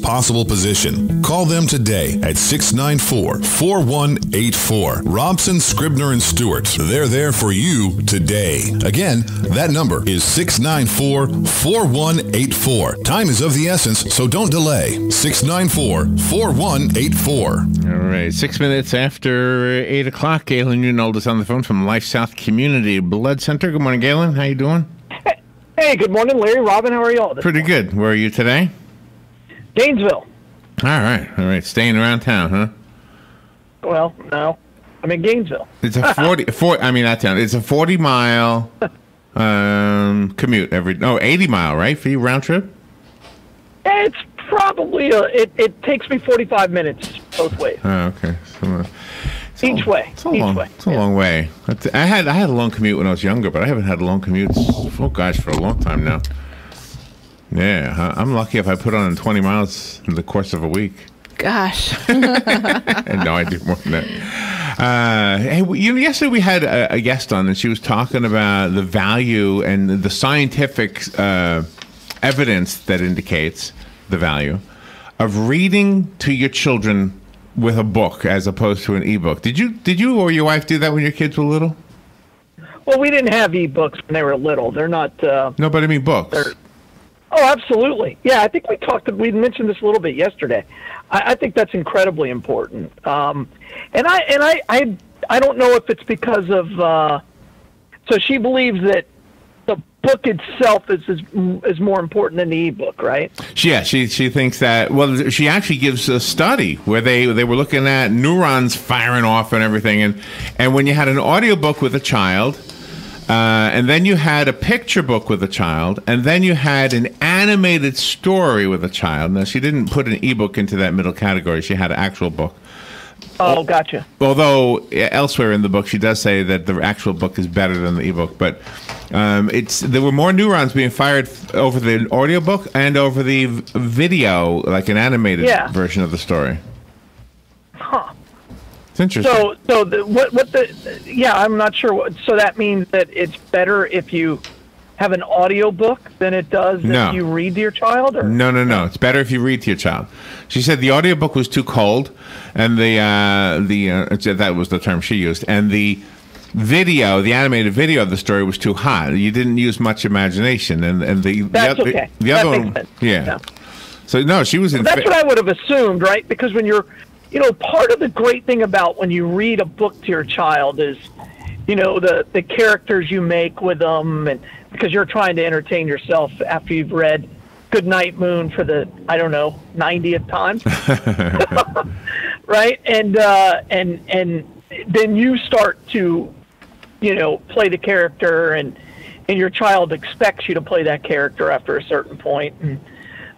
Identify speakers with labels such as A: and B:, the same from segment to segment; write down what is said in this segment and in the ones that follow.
A: possible position. Call them today at 694-4184. Robson, Scribner, and Stewart. They're there for you today. Again, that number is 694-4184. Time is of the essence, so don't delay. 694-4184.
B: All right, 6 minutes after 8 o'clock. Galen Newnold is on the phone from Life South Community Blood Center. Good morning, Galen. How you doing?
C: Hey, good morning, Larry. Robin, how are y'all?
B: Pretty good. Where are you today?
C: Gainesville.
B: All right. Staying around town, huh?
C: Well, no. I'm in Gainesville.
B: It's a 40-mile commute 80-mile, right, for you round trip?
C: It's probably it takes me 45 minutes both ways.
B: Oh, okay.
C: Each way.
B: It's a long way. I had a long commute when I was younger, but I haven't had a long commute, for a long time now. Yeah, I'm lucky if I put on 20 miles in the course of a week.
D: Gosh.
B: And no, I do more than that. Hey, yesterday we had a guest on, and she was talking about the value and the scientific evidence that indicates the value of reading to your children with a book as opposed to an ebook. Did you or your wife do that when your kids were little?
C: Well, we didn't have ebooks when they were little. They're not.
B: No, but I mean books.
C: Oh, absolutely. Yeah, I think we mentioned this a little bit yesterday. I think that's incredibly important. And I don't know if it's because of. So she believes that the book itself is more important than the ebook, right?
B: Yeah, she thinks that. Well, she actually gives a study where they were looking at neurons firing off and everything, and when you had an audiobook with a child, and then you had a picture book with a child, and then you had an animated story with a child. Now, she didn't put an ebook into that middle category. She had an actual book.
C: Oh, gotcha.
B: Although elsewhere in the book, she does say that the actual book is better than the ebook, but there were more neurons being fired over the audiobook and over the video, like an animated version of the story.
C: Huh.
B: It's interesting.
C: I'm not sure. So that means that it's better if you have an audio book than it does if you read to your child? Or?
B: No. It's better if you read to your child. She said the audiobook was too cold, and that was the term she used, and the animated video of the story was too hot. You didn't use much imagination, and the
C: okay.
B: The other one, yeah. So no, she was in.
C: That's what I would have assumed, right? Because when you're, part of the great thing about when you read a book to your child is, the characters you make with them, and because you're trying to entertain yourself after you've read Goodnight Moon for the 90th time, right? And then you start to, play the character, and your child expects you to play that character after a certain point. And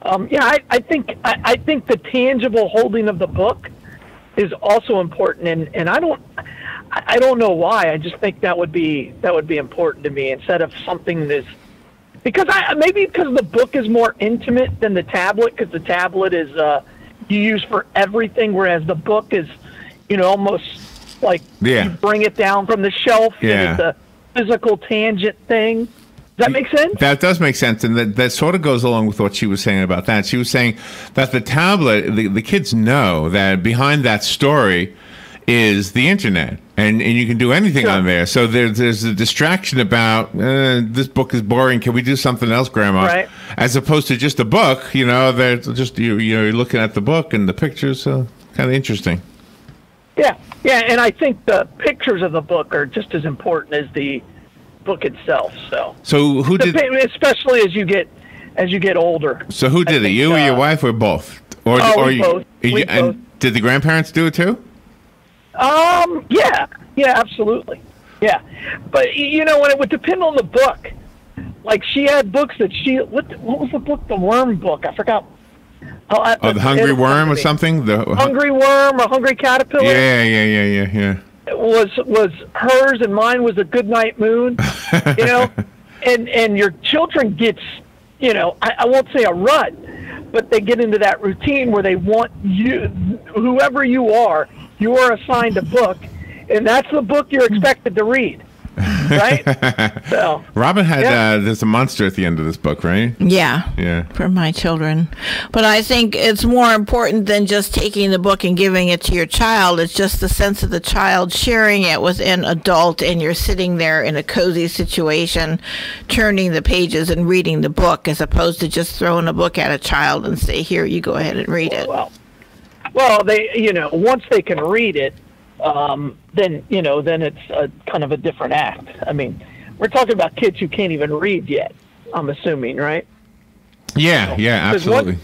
C: I think the tangible holding of the book is also important, and I don't know why. I just think that would be important to me instead of something that's because the book is more intimate than the tablet, because the tablet is you use for everything, whereas the book is almost like you bring it down from the shelf and it's a physical tangent thing. Does that make sense? That
B: does make sense, and that sort of goes along with what she was saying about that. She was saying that the tablet, the kids know that behind that story is the internet, and you can do anything on there. So there's a distraction about this book is boring. Can we do something else, Grandma?
C: Right.
B: As opposed to just a book, that's just you're looking at the book and the pictures. So kind of interesting.
C: Yeah, and I think the pictures of the book are just as important as the book itself. So
B: who did?
C: Especially as you get older.
B: So who did it? You or your wife, or both? Or
C: both.
B: And did the grandparents do it too?
C: Yeah, absolutely. Yeah. But, when it would depend on the book, like she had books that what was the book? The worm book. I forgot.
B: The Hungry Worm or something? The
C: Hungry Worm or Hungry Caterpillar?
B: Yeah.
C: It was hers, and mine was a Goodnight Moon, and your children gets, I won't say a rut, but they get into that routine where they want you, whoever you are assigned a book, and that's the book you're expected to read. right? So
B: Robin had
C: yeah.
B: there's a monster at the end of this book, right?
D: Yeah.
B: Yeah.
D: For my children. But I think it's more important than just taking the book and giving it to your child. It's just the sense of the child sharing it with an adult, and you're sitting there in a cozy situation, turning the pages and reading the book, as opposed to just throwing a book at a child and say, here, you go ahead and read it.
C: Well, they, once they can read it, then it's a kind of a different act. I mean, we're talking about kids who can't even read yet, I'm assuming, right?
B: Yeah, yeah, absolutely.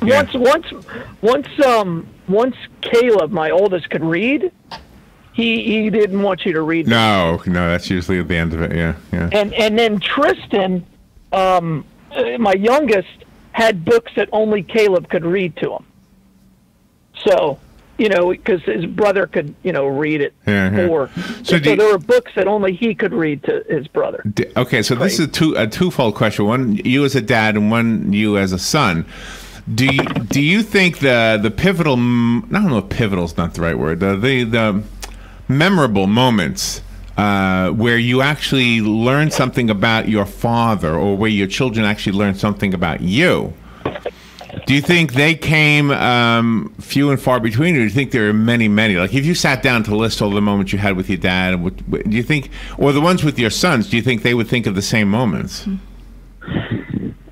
C: Once Caleb, my oldest, could read, he didn't want you to read.
B: No, that's usually at the end of it. Yeah, yeah.
C: And then Tristan, my youngest, had books that only Caleb could read to him. So, because his brother could, read it.
B: Yeah.
C: So there were books that only he could read to his brother.
B: Okay, so this is a twofold question. One, you as a dad, and one, you as a son. Do you think the pivotal? I don't know if pivotal is not the right word. The memorable moments where you actually learn something about your father, or where your children actually learn something about you. Do you think they came few and far between, or do you think there are many, many? Like, if you sat down to list all the moments you had with your dad, do you think, or the ones with your sons, do you think they would think of the same moments?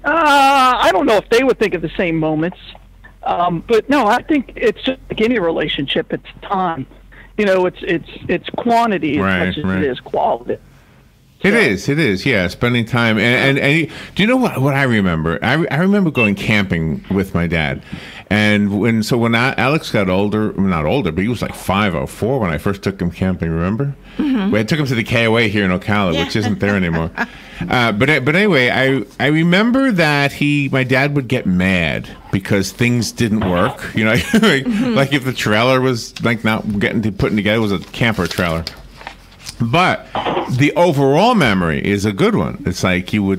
C: I don't know if they would think of the same moments, but no, I think it's just like any relationship. It's time, it's quantity as much as it is quality.
B: It is, yeah. Spending time, and do you know what I remember? I remember going camping with my dad, and when Alex got older, not older, but he was like 5 or 4 when I first took him camping. Remember? Mm-hmm. I took him to the KOA here in Ocala, which isn't there anymore. But anyway, I remember that my dad would get mad because things didn't work. Like if the trailer was like not getting putting together, it was a camper trailer. But the overall memory is a good one. It's like you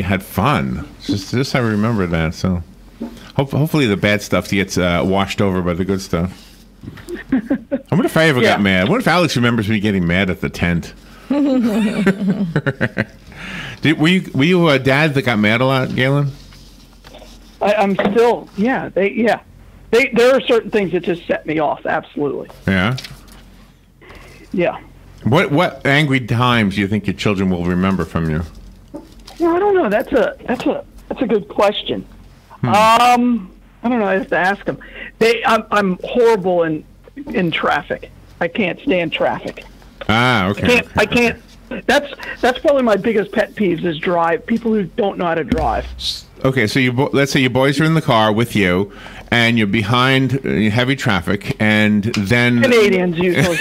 B: had fun. Just I remember that. So hopefully the bad stuff gets washed over by the good stuff. I wonder if I ever got mad. I wonder if Alex remembers me getting mad at the tent. Were you a dad that got mad a lot, Galen?
C: I'm still, yeah. There are certain things that just set me off. Absolutely.
B: Yeah.
C: Yeah.
B: What angry times do you think your children will remember from you?
C: Well, I don't know. That's a good question. I don't know. I have to ask them. I'm horrible in traffic. I can't stand traffic.
B: Ah, okay.
C: I can't. That's probably my biggest pet peeves is people who don't know how to drive.
B: Okay, so let's say your boys are in the car with you, and you're behind heavy traffic, and then
C: Canadians usually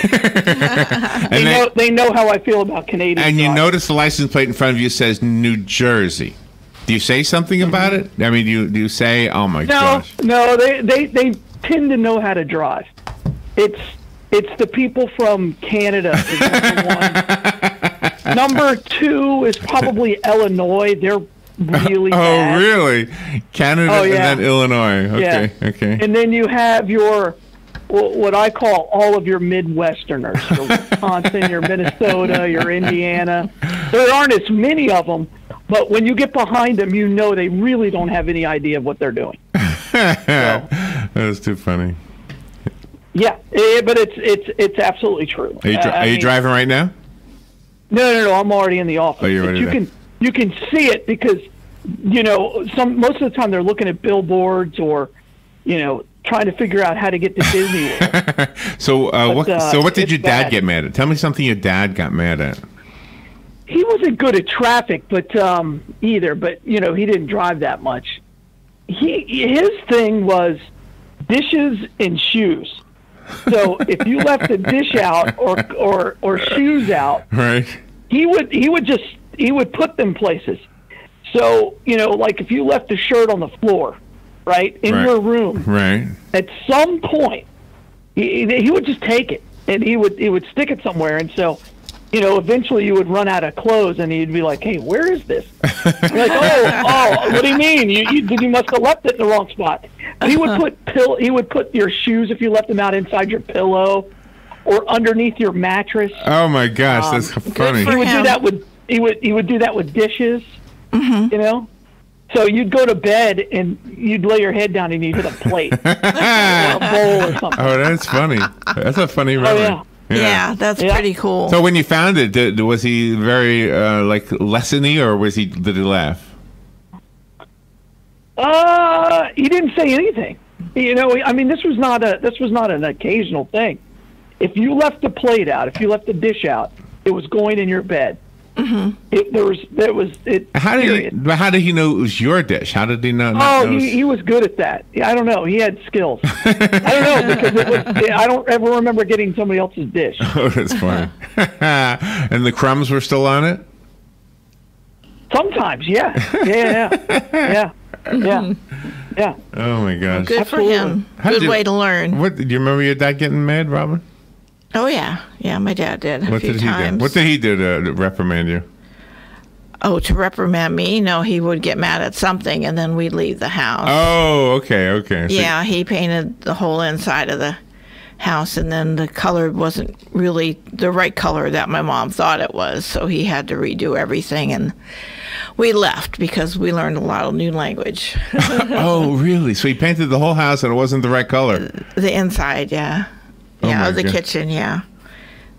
C: they know how I feel about Canadians.
B: And you notice the license plate in front of you says New Jersey. Do you say something about it? I mean, do you say, "Oh my gosh"?
C: No, they tend to know how to drive. It's the people from Canada is number one. Number 2 is probably Illinois. They're really bad.
B: Oh, really? Canada and then Illinois. Okay, okay.
C: And then you have what I call all of your Midwesterners. Your Wisconsin, your Minnesota, your Indiana. There aren't as many of them, but when you get behind them, they really don't have any idea of what they're doing.
B: That was too funny.
C: Yeah, but it's absolutely true.
B: Are you driving right now?
C: No. I'm already in the office.
B: Oh, you're already there.
C: You can see it because most of the time they're looking at billboards or trying to figure out how to get to Disney World.
B: So what did your dad get mad at? Tell me something your dad got mad at.
C: He wasn't good at traffic, but either. But he didn't drive that much. His thing was dishes and shoes. So if you left the dish out or shoes out,
B: right,
C: he would put them places. So like if you left a shirt on the floor, right, in your room,
B: right,
C: at some point he would just take it and he would stick it somewhere, and so eventually you would run out of clothes and he'd be like, "Hey, where is this?" You're like, oh, what do you mean? You must have left it in the wrong spot. He would put your shoes, if you left them out, inside your pillow or underneath your mattress.
B: Oh my gosh, that's funny.
C: He would do that with he would do that with dishes, you know. So you'd go to bed and you'd lay your head down and you'd hit a plate, or a bowl or something.
B: Oh, that's funny. That's a funny memory.
C: Oh,
D: Yeah, that's pretty cool.
B: So when you found it, was he very like lessony, or did he laugh?
C: He didn't say anything. You know, I mean, this was not an occasional thing. If you left the plate out, if you left the dish out, it was going in your bed.
B: How did he know it was your dish? How did he know?
C: He was good at that. I don't know. He had skills. I don't know, because I don't ever remember getting somebody else's dish.
B: Oh, that's funny. And the crumbs were still on it?
C: Sometimes, yeah.
B: Oh my gosh.
D: Good for him. Good way to learn.
B: Do you remember your dad getting mad, Robin?
D: Oh yeah, my dad did a few times.
B: What did he do to reprimand you?
D: Oh, to reprimand me? No, he would get mad at something, and then we'd leave the house.
B: Oh, okay. So
D: yeah, he painted the whole inside of the house, and then the color wasn't really the right color that my mom thought it was, so he had to redo everything, and we left because we learned a lot of new language.
B: Oh, really? So he painted the whole house, and it wasn't the right color?
D: The inside, yeah. Yeah, the kitchen, yeah.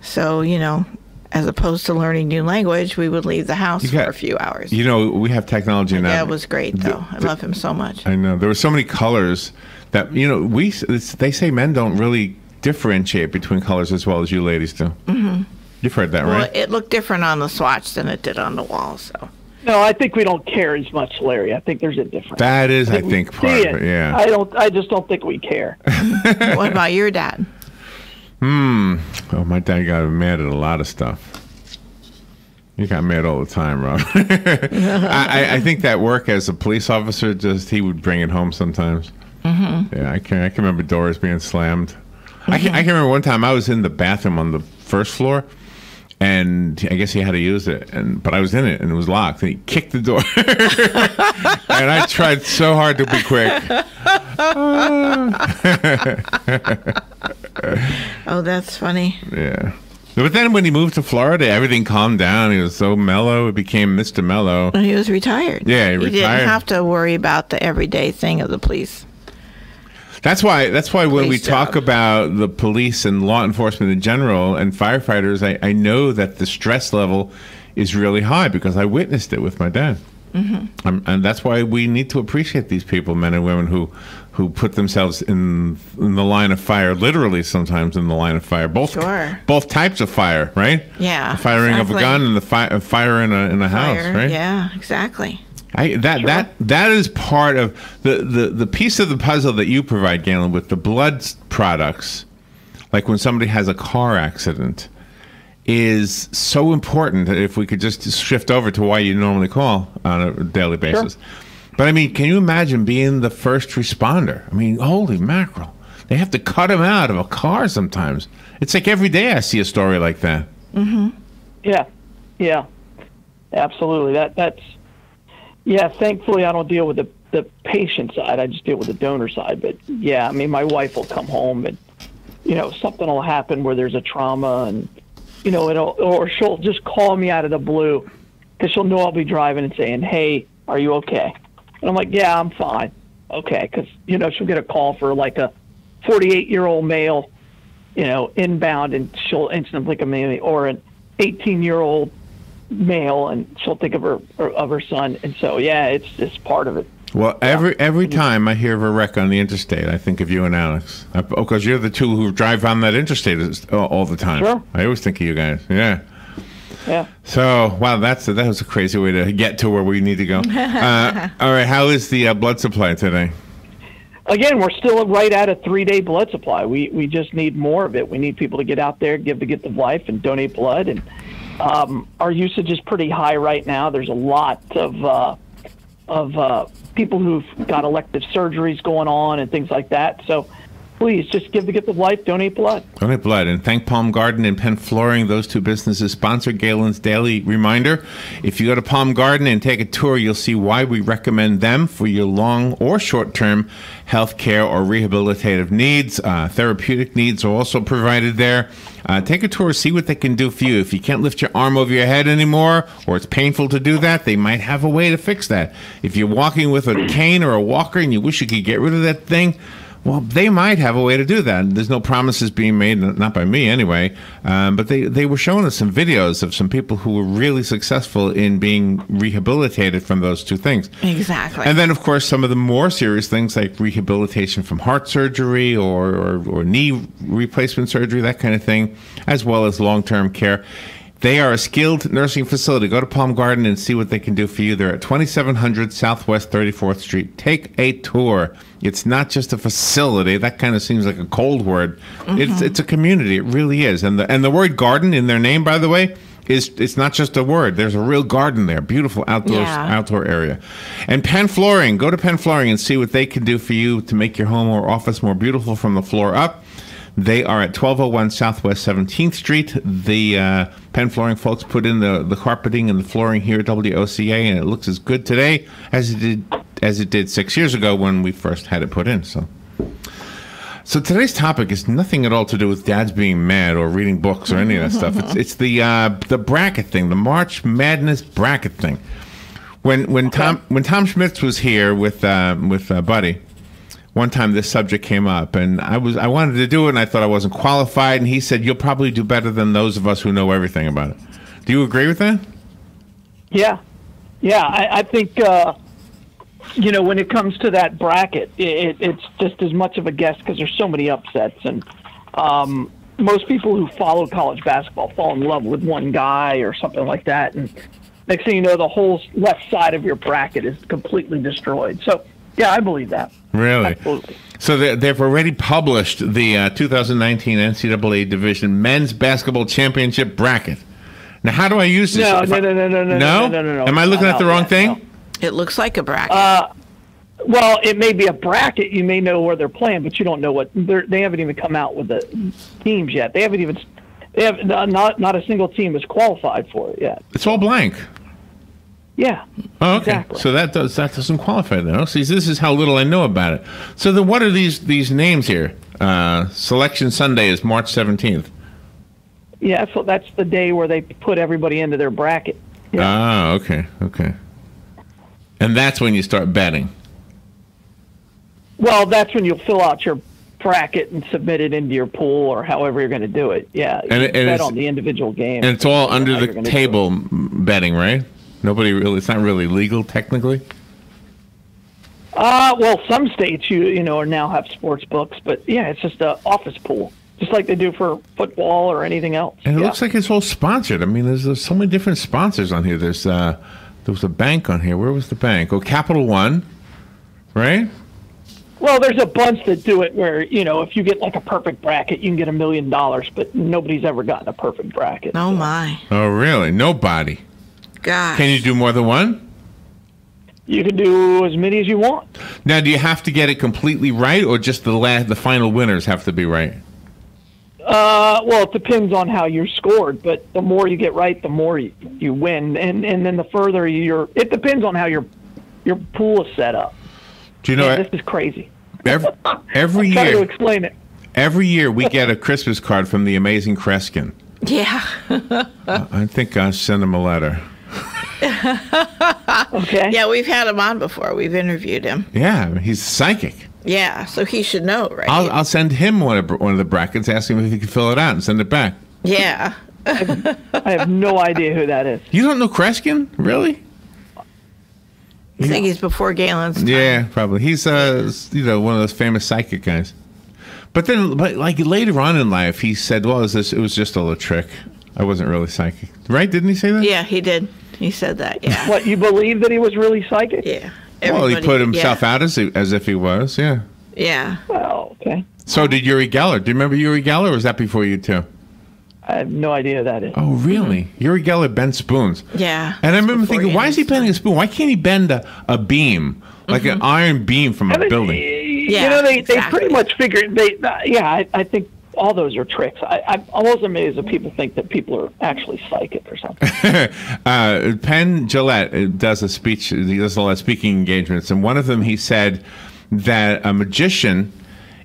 D: So, you know, as opposed to learning new language, we would leave the house for a few hours.
B: You know, we have technology now.
D: Yeah, it was great, though. I love him so much.
B: I know. There were so many colors that, you know, they say men don't really differentiate between colors as well as you ladies do. Mm-hmm. You've heard that, right?
D: Well, it looked different on the swatch than it did on the wall, so.
C: No, I think we don't care as much, Larry. I think there's a difference.
B: That is, I think, part of it, yeah.
C: I just don't think we care.
D: What about your dad?
B: Oh, my dad got mad at a lot of stuff. He got mad all the time, Rob. I think that work as a police officer, he would bring it home sometimes. Mm-hmm. Yeah, I can remember doors being slammed. Mm-hmm. I can remember one time I was in the bathroom on the first floor, and I guess he had to use it, but I was in it and it was locked. And he kicked the door, and I tried so hard to be quick.
D: Oh, that's funny.
B: Yeah. But then when he moved to Florida, everything calmed down. He was so mellow. It became Mr. Mellow.
D: He was retired.
B: Yeah, he retired.
D: He didn't have to worry about the everyday thing of the police.
B: That's why when we talk about the police and law enforcement in general and firefighters, I know that the stress level is really high because I witnessed it with my dad. Mm-hmm. And that's why we need to appreciate these people, men and women, who put themselves in the line of fire, literally sometimes in the line of fire. Both types of fire, right?
D: Yeah.
B: The firing of a gun and the fire in a house, right?
D: Yeah, exactly.
B: That is part of the piece of the puzzle that you provide, Galen, with the blood products. Like when somebody has a car accident, is so important that if we could just shift over to why you normally call on a daily basis. Sure. But I mean, can you imagine being the first responder? I mean, holy mackerel. They have to cut him out of a car sometimes. It's like every day I see a story like that.
D: Mm-hmm.
C: Yeah. Absolutely. Thankfully I don't deal with the patient side. I just deal with the donor side. But yeah, I mean, my wife will come home and, you know, something will happen where there's a trauma and, you know, or she'll just call me out of the blue because she'll know I'll be driving and saying, "Hey, are you okay?" And I'm like, "Yeah, I'm fine." Okay, because, you know, she'll get a call for like a 48-year-old male, you know, inbound, and she'll instantly think of me, or an 18-year-old male, and she'll think of her son. And so, yeah, it's part of it.
B: Well, every time I hear of a wreck on the interstate, I think of you and Alex. Because you're the two who drive on that interstate all the time.
C: Sure.
B: I always think of you guys. Yeah.
C: Yeah.
B: So, wow, that was a crazy way to get to where we need to go. All right, how is the blood supply today?
C: Again, we're still right at a 3-day blood supply. We just need more of it. We need people to get out there, give the gift of life, and donate blood. And our usage is pretty high right now. There's a lot of people who've got elective surgeries going on and things like that. So please just give the gift of life, donate blood.
B: Donate blood. And thank Palm Garden and Penn Flooring. Those two businesses sponsor Galen's Daily Reminder. If you go to Palm Garden and take a tour, you'll see why we recommend them for your long or short-term health care or rehabilitative needs. Therapeutic needs are also provided there. Take a tour, see what they can do for you. If you can't lift your arm over your head anymore, or it's painful to do that, they might have a way to fix that. If you're walking with a cane or a walker and you wish you could get rid of that thing, well, they might have a way to do that. There's no promises being made, not by me anyway, but they were showing us some videos of some people who were really successful in being rehabilitated from those two things.
D: Exactly.
B: And then, of course, some of the more serious things like rehabilitation from heart surgery or knee replacement surgery, that kind of thing, as well as long-term care. They are a skilled nursing facility. Go to Palm Garden and see what they can do for you. They're at 2700 Southwest 34th Street. Take a tour. It's not just a facility. That kind of seems like a cold word. Mm-hmm. It's a community. It really is. And the word garden in their name, by the way, it's not just a word. There's a real garden there. Beautiful outdoor area. And Penn Flooring. Go to Penn Flooring and see what they can do for you to make your home or office more beautiful from the floor up. They are at 1201 Southwest 17th Street. The Penn Flooring folks put in the carpeting and the flooring here at WOCA, and it looks as good today as it did 6 years ago when we first had it put in. So today's topic is nothing at all to do with dads being mad or reading books or any of that stuff. It's the bracket thing, the March Madness bracket thing. When Tom Schmitz was here with Buddy. One time this subject came up, and I wanted to do it, and I thought I wasn't qualified, and he said, you'll probably do better than those of us who know everything about it. Do you agree with that?
C: Yeah. I think, when it comes to that bracket, it's just as much of a guess because there's so many upsets, and most people who follow college basketball fall in love with one guy or something like that, and next thing you know, the whole left side of your bracket is completely destroyed. So, yeah, I believe that.
B: Really?
C: Absolutely.
B: So they've already published the 2019 NCAA Division Men's Basketball Championship bracket. Now, how do I use this?
C: No.
B: Am I looking at the wrong thing?
C: No.
D: It looks like a bracket.
C: Well, it may be a bracket. You may know where they're playing, but you don't know what they haven't even come out with the teams yet. They have not a single team is qualified for it yet.
B: It's all blank.
C: Yeah.
B: Oh, okay.
C: Exactly.
B: So that doesn't qualify then. See, this is how little I know about it. So then, what are these names here? Selection Sunday is March 17th.
C: Yeah, so that's the day where they put everybody into their bracket. Yeah.
B: Ah, okay. And that's when you start betting.
C: Well, that's when you'll fill out your bracket and submit it into your pool or however you're going to do it. Yeah,
B: and
C: bet on the individual game.
B: And it's all under the table betting, right? It's not really legal technically.
C: Well, some states you now have sports books, but yeah, it's just an office pool, just like they do for football or anything else.
B: And it looks like it's all sponsored. I mean, there's so many different sponsors on here. There was a bank on here. Where was the bank? Oh, Capital One, right?
C: Well, there's a bunch that do it where, if you get like a perfect bracket, you can get $1 million, but nobody's ever gotten a perfect bracket.
D: Oh, my.
B: Oh, really? Nobody.
D: God.
B: Can you do more than one?
C: You can do as many as you want.
B: Now, do you have to get it completely right, or just the final winners have to be right?
C: Well, it depends on how you're scored, but the more you get right, the more you win, and then the further it depends on how your pool is set up.
B: Do you know?
C: This is crazy.
B: Every
C: year,
B: to
C: explain it.
B: Every year we get a Christmas card from the amazing Kreskin.
D: Yeah.
B: I think I'll send him a letter.
C: Okay.
D: Yeah, we've had him on before. We've interviewed him.
B: Yeah, he's psychic.
D: Yeah, so he should know, right?
B: I'll send him one of the brackets, ask him if he can fill it out and send it back.
D: Yeah.
C: I have no idea who that is.
B: You don't know Kreskin? Really?
D: I think he's before Galen's time.
B: Yeah, probably. He's one of those famous psychic guys. But like later on in life, he said, "Well, it was just a little trick. I wasn't really psychic." Right? Didn't he say that?
D: Yeah, he did. He said that. Yeah.
C: What, you believe that he was really psychic?
D: Yeah.
B: Well, he put himself out as if he was. Yeah.
D: Yeah.
C: Oh, okay.
B: So did Uri Geller. Do you remember Uri Geller, or was that before you too?
C: I have no idea who that is.
B: Oh, really? Mm-hmm. Uri Geller bends spoons.
D: Yeah.
B: And I remember thinking, why is he bending a spoon? Why can't he bend a beam, like an iron beam from a building?
D: Yeah,
C: they
D: exactly.
C: pretty much figured I think all those are tricks. I'm almost amazed that people think that people are actually psychic or something.
B: Penn Jillette does a speech. He does a lot of speaking engagements, and one of them he said that a magician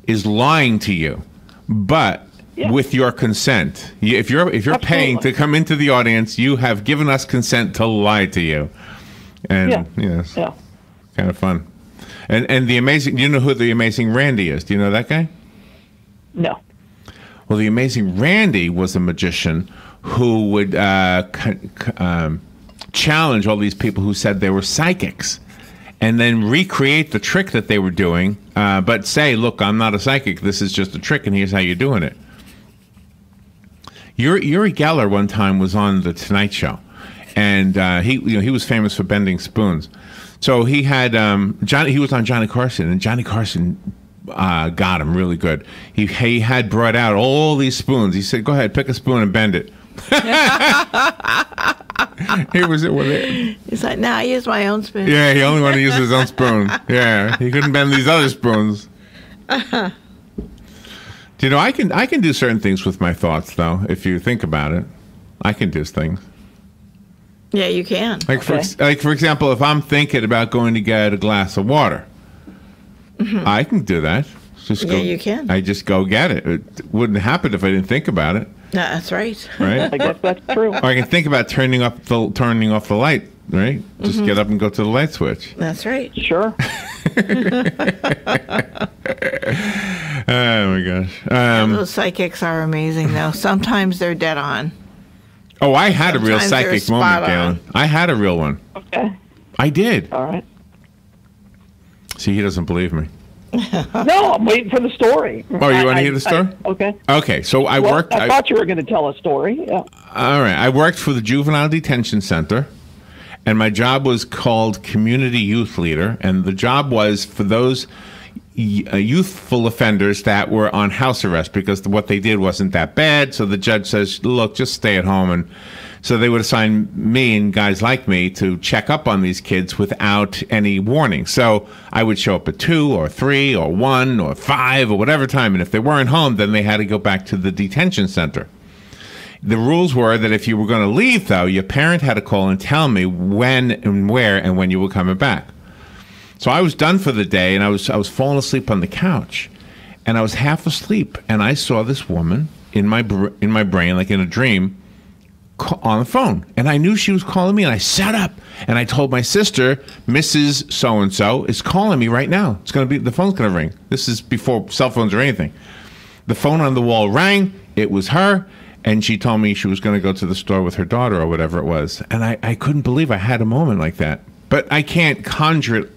B: is lying to you, but with your consent. If you're paying to come into the audience, you have given us consent to lie to you. And yes, kind of fun. And the amazing. You know who the Amazing Randy is? Do you know that guy?
C: No.
B: Well, the Amazing Randy was a magician who would challenge all these people who said they were psychics, and then recreate the trick that they were doing, but say, "Look, I'm not a psychic. This is just a trick, and here's how you're doing it." Uri Geller one time was on the Tonight Show, and he was famous for bending spoons. So he had he was on Johnny Carson, and Johnny Carson got him really good. He had brought out all these spoons. He said, "Go ahead, pick a spoon and bend it." He was it with it.
D: He's like, "No, I use my own spoon."
B: Yeah, he only wanted to use his own spoon. Yeah, he couldn't bend these other spoons. You know, I can do certain things with my thoughts, though. If you think about it, I can do things.
D: Yeah, you can.
B: Like for example, if I'm thinking about going to get a glass of water, I can do that.
D: You can.
B: I just go get it. It wouldn't happen if I didn't think about it.
D: No, that's right.
B: Right?
C: I guess that's true.
B: Or I can think about turning off the light. Right? Just get up and go to the light switch.
D: That's right.
C: Sure.
B: Oh my gosh.
D: Those psychics are amazing, though. Sometimes they're dead on.
B: Oh, I had a real
D: Sometimes
B: psychic
D: they're
B: moment,
D: spot
B: Galen. I had a real one.
C: Okay.
B: I did.
C: All right.
B: See, he doesn't believe me.
C: No, I'm waiting for the story.
B: Oh, you want to hear the story?
C: Okay.
B: Okay, so I worked.
C: I thought you were going to tell a story. Yeah.
B: All right. I worked for the Juvenile Detention Center, and my job was called Community Youth Leader, and the job was for those youthful offenders that were on house arrest because what they did wasn't that bad. So the judge says, "Look, just stay at home." And so they would assign me and guys like me to check up on these kids without any warning. So I would show up at 2 or 3 or 1 or 5 or whatever time. And if they weren't home, then they had to go back to the detention center. The rules were that if you were going to leave, though, your parent had to call and tell me when and where and when you were coming back. So I was done for the day, and I was falling asleep on the couch, and I was half asleep, and I saw this woman in my brain, like in a dream, on the phone, and I knew she was calling me, and I sat up, and I told my sister, Mrs. So-and-so is calling me right now. The phone's going to ring. This is before cell phones or anything. The phone on the wall rang. It was her, and she told me she was going to go to the store with her daughter or whatever it was, and I couldn't believe I had a moment like that. But I can't conjure it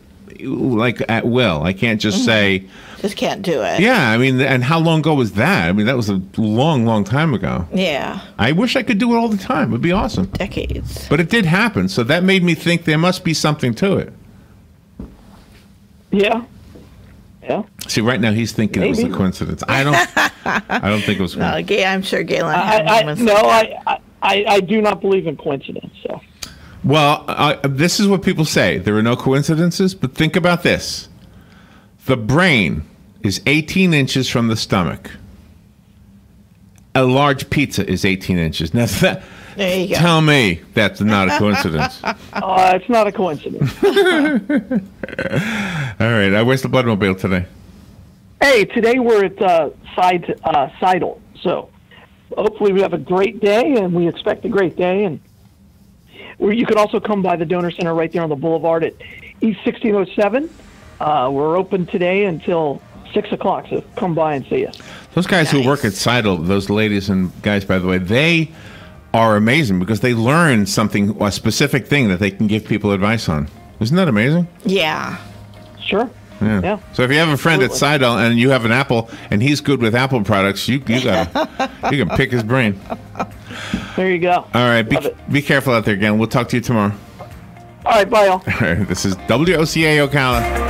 B: like at will. I can't just say.
D: Just can't do it.
B: Yeah, I mean, and how long ago was that? I mean, that was a long, long time ago.
D: Yeah.
B: I wish I could do it all the time. It would be awesome.
D: Decades.
B: But it did happen, so that made me think there must be something to it.
C: Yeah. Yeah.
B: See, right now he's thinking it was a coincidence. I don't think it was.
D: No, I'm sure Galen had moments
C: no,
D: like that.
C: I do not believe in coincidence. So.
B: Well, this is what people say. There are no coincidences, but think about this. The brain is 18 inches from the stomach. A large pizza is 18 inches. Now,
D: There you go.
B: tell me that's not a coincidence.
C: It's not a coincidence.
B: All right. Where's the Bloodmobile today?
C: Hey, today we're at Seidel. So hopefully we have a great day, and we expect a great day. And you can also come by the donor center right there on the boulevard at East 1607. We're open today until 6 o'clock, so come by and see us.
B: Those guys who work at Seidel, those ladies and guys, by the way, they are amazing because they learn a specific thing that they can give people advice on. Isn't that amazing?
D: Yeah.
C: Sure. Yeah.
B: So if you have a friend at Seidel and you have an Apple and he's good with Apple products, you can pick his brain.
C: There you go.
B: All right. Be careful out there again. We'll talk to you tomorrow.
C: All right. Bye, all.
B: All right. This is WOCA Ocala.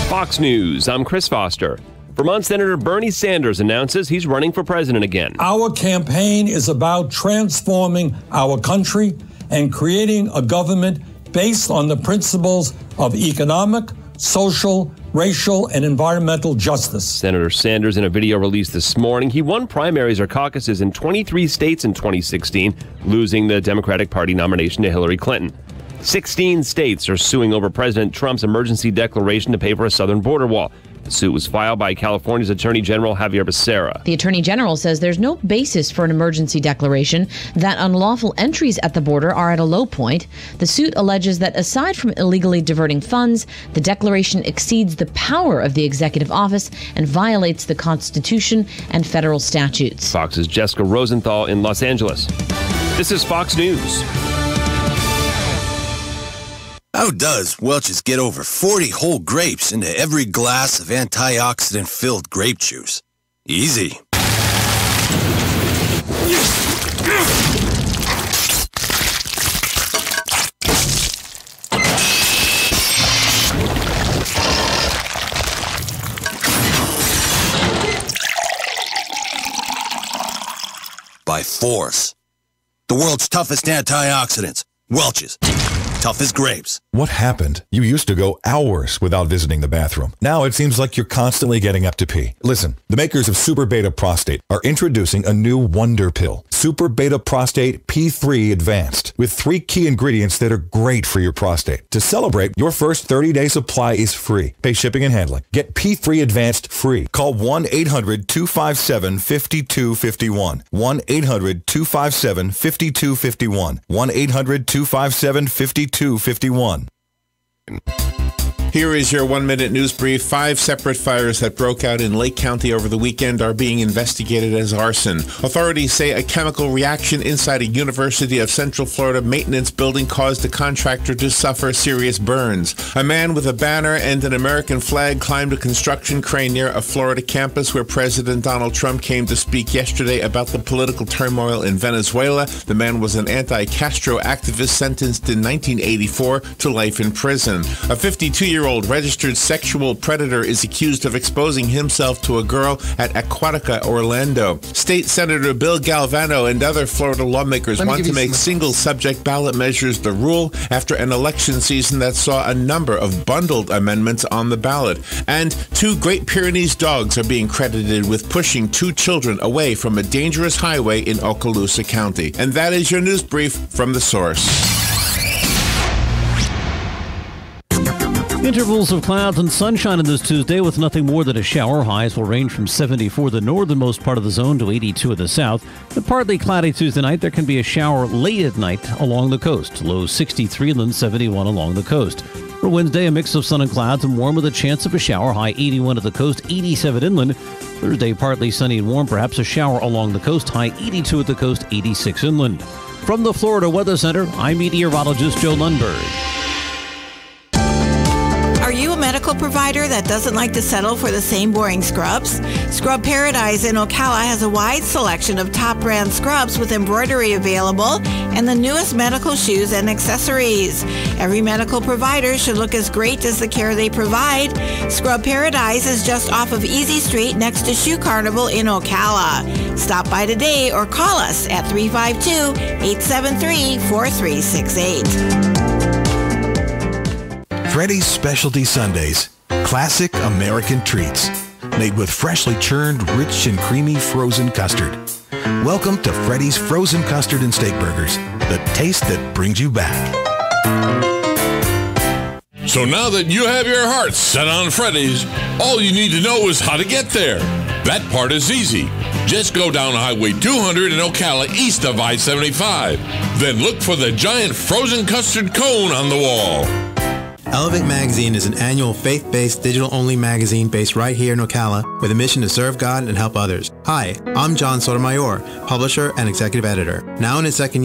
E: Fox News, I'm Chris Foster. Vermont Senator Bernie Sanders announces he's running for president again.
F: Our campaign is about transforming our country and creating a government based on the principles of economic, social, racial, and environmental justice.
E: Senator Sanders, in a video released this morning, he won primaries or caucuses in 23 states in 2016, losing the Democratic Party nomination to Hillary Clinton. 16 states are suing over President Trump's emergency declaration to pay for a southern border wall. The suit was filed by California's Attorney General Javier Becerra.
G: The Attorney General says there's no basis for an emergency declaration, that unlawful entries at the border are at a low point. The suit alleges that aside from illegally diverting funds, the declaration exceeds the power of the executive office and violates the Constitution and federal statutes.
E: Fox's Jessica Rosenthal in Los Angeles. This is Fox News.
H: How does Welch's get over 40 whole grapes into every glass of antioxidant-filled grape juice? Easy. By force. The world's toughest antioxidants. Welch's. Tough as grapes.
A: What happened? You used to go hours without visiting the bathroom. Now it seems like you're constantly getting up to pee. Listen, the makers of Super Beta Prostate are introducing a new wonder pill, Super Beta Prostate P3 Advanced, with 3 key ingredients that are great for your prostate. To celebrate, your first 30-day supply is free. Pay shipping and handling. Get P3 Advanced free. Call 1-800-257-5251. 1-800-257-5251. 1-800-257-5251.
B: Here is your 1-minute news brief. 5 separate fires that broke out in Lake County over the weekend are being investigated as arson. Authorities say a chemical reaction inside a University of Central Florida maintenance building caused the contractor to suffer serious burns. A man with a banner and an American flag climbed a construction crane near a Florida campus where President Donald Trump came to speak yesterday about the political turmoil in Venezuela. The man was an anti-Castro activist sentenced in 1984 to life in prison. A 52-year-old registered sexual predator is accused of exposing himself to a girl at Aquatica, Orlando. State Senator Bill Galvano and other Florida lawmakers want to make single-subject ballot measures the rule after an election season that saw a number of bundled amendments on the ballot. And 2 Great Pyrenees dogs are being credited with pushing 2 children away from a dangerous highway in Okaloosa County. And that is your news brief from The Source.
I: Intervals of clouds and sunshine on this Tuesday with nothing more than a shower. Highs will range from 74 the northernmost part of the zone to 82 in the south. The partly cloudy Tuesday night, there can be a shower late at night along the coast. Low 63 and then 71 along the coast. For Wednesday, a mix of sun and clouds and warm with a chance of a shower. High 81 at the coast, 87 inland. Thursday, partly sunny and warm, perhaps a shower along the coast. High 82 at the coast, 86 inland. From the Florida Weather Center, I'm meteorologist Joe Lundberg.
D: Are you a medical provider that doesn't like to settle for the same boring scrubs? Scrub Paradise in Ocala has a wide selection of top brand scrubs with embroidery available and the newest medical shoes and accessories. Every medical provider should look as great as the care they provide. Scrub Paradise is just off of Easy Street next to Shoe Carnival in Ocala. Stop by today or call us at 352-873-4368.
J: Freddy's Specialty Sundaes, classic American treats, made with freshly churned, rich and creamy frozen custard. Welcome to Freddy's Frozen Custard and Steak Burgers, the taste that brings you back.
A: So now that you have your heart set on Freddy's, all you need to know is how to get there. That part is easy. Just go down Highway 200 in Ocala east of I-75. Then look for the giant frozen custard cone on the wall.
K: Elevate Magazine is an annual faith-based digital-only magazine based right here in Ocala with a mission to serve God and help others. Hi, I'm John Sotomayor, publisher and executive editor. Now in its second